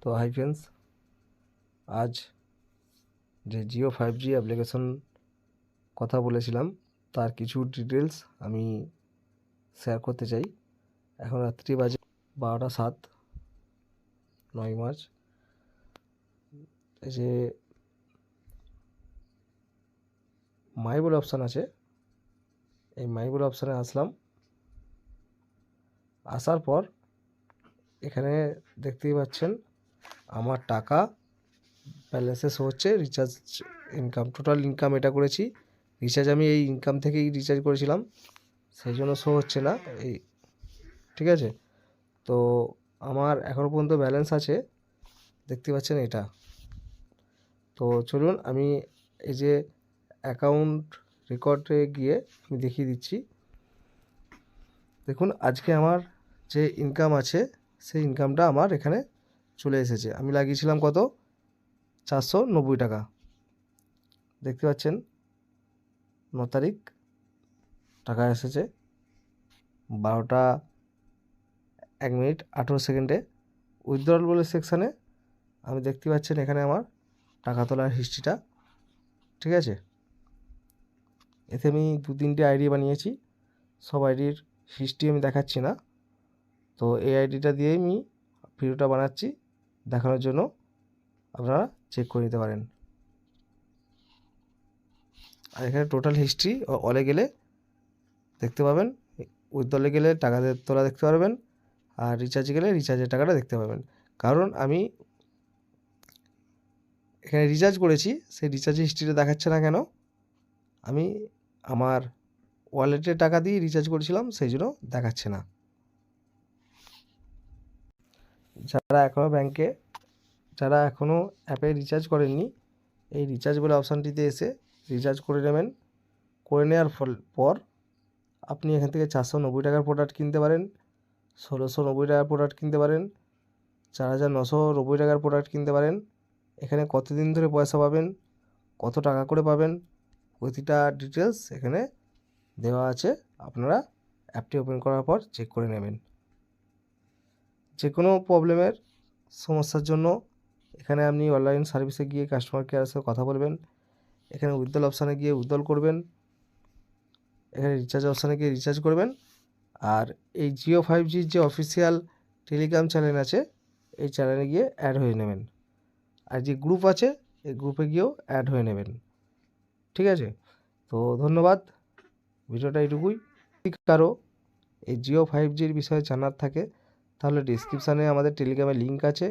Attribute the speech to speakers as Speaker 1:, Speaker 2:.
Speaker 1: তো hi friends, আজ যে জিও 5G অ্যাপ্লিকেশন কথা বলেছিলাম তার কিছু ডিটেলস আমি শেয়ার করতে চাই। এখন রাত্রি বাজে 12:07, 9 মার্চ। এই যে মাই বলে অপশান আছে, এই মাই বলে অপশানে আসলাম। আসার পর এখানে দেখতেই পাচ্ছেন আমার টাকা ব্যালেন্সে শো হচ্ছে, রিচার্জ ইনকাম, টোটাল ইনকাম এটা করেছি। রিচার্জ আমি এই ইনকাম থেকেই রিচার্জ করেছিলাম, সেই জন্য শো হচ্ছে না এই, ঠিক আছে। তো আমার এখনও পর্যন্ত ব্যালেন্স আছে, দেখতে পাচ্ছেন এটা। তো চলুন আমি এই যে অ্যাকাউন্ট রেকর্ডে গিয়ে আমি দেখিয়ে দিচ্ছি। দেখুন আজকে আমার যে ইনকাম আছে সেই ইনকামটা আমার এখানে চলে এসেছে। আমি লাগিয়েছিলাম কত, 490 টাকা। দেখতে পাচ্ছেন 9 তারিখ টাকা এসেছে 12টা 1 মিনিট 18 সেকেন্ডে। উইথড্রল বলে সেকশানে আমি দেখতে পাচ্ছেন এখানে আমার টাকা তোলার হিস্ট্রিটা, ঠিক আছে। এতে আমি 2-3টে আইডি বানিয়েছি, সব আইডির হিস্ট্রি আমি দেখাচ্ছি না। তো এই আইডিটা দিয়েই আমি ভিডিওটা বানাচ্ছি দেখানোর জন্য, আপনারা চেক করে নিতে পারেন। আর এখানে টোটাল হিস্ট্রি অলে গেলে দেখতে পাবেন, উইথড্রলে গেলে টাকা তোলা দেখতে পারবেন, আর রিচার্জে গেলে রিচার্জের টাকাটা দেখতে পাবেন। কারণ আমি এখানে রিচার্জ করেছি, সেই রিচার্জের হিস্ট্রিটা দেখাচ্ছে না কেন, আমি আমার ওয়ালেটে টাকা দিয়ে রিচার্জ করেছিলাম, সেই জন্য দেখাচ্ছে না। যারা এখনও অ্যাপে রিচার্জ করেননি, এই রিচার্জ বলে অপশানটিতে এসে রিচার্জ করে নেবেন। করে নেওয়ার পর আপনি এখান থেকে 490 টাকার প্রোডাক্ট কিনতে পারেন, 1690 টাকার প্রোডাক্ট কিনতে পারেন, 4990 টাকার প্রোডাক্ট কিনতে পারেন। এখানে কতদিন ধরে পয়সা পাবেন, কত টাকা করে পাবেন, প্রতিটা ডিটেলস এখানে দেওয়া আছে। আপনারা অ্যাপটি ওপেন করার পর চেক করে নেবেন। যে কোনো প্রবলেমের সমস্যার জন্য এখানে আপনি অনলাইন সার্ভিসে গিয়ে কাস্টমার কেয়ারের সাথে কথা বলবেন। এখানে উইথড্রল অপশানে গিয়ে উইথড্রল করবেন, এখানে রিচার্জ অপশানে গিয়ে রিচার্জ করবেন। আর এই জিও 5Gর যে অফিসিয়াল টেলিগ্রাম চ্যানেল আছে, এই চ্যানেলে গিয়ে অ্যাড হয়ে নেবেন। আর যে গ্রুপ আছে এই গ্রুপে গিয়েও অ্যাড হয়ে নেবেন, ঠিক আছে। তো ধন্যবাদ, ভিডিওটা এইটুকুই। কারো এই জিও 5Gর বিষয়ে জানার থাকে তাহলে ডিসক্রিপশানে আমাদের টেলিগ্রামের লিঙ্ক আছে,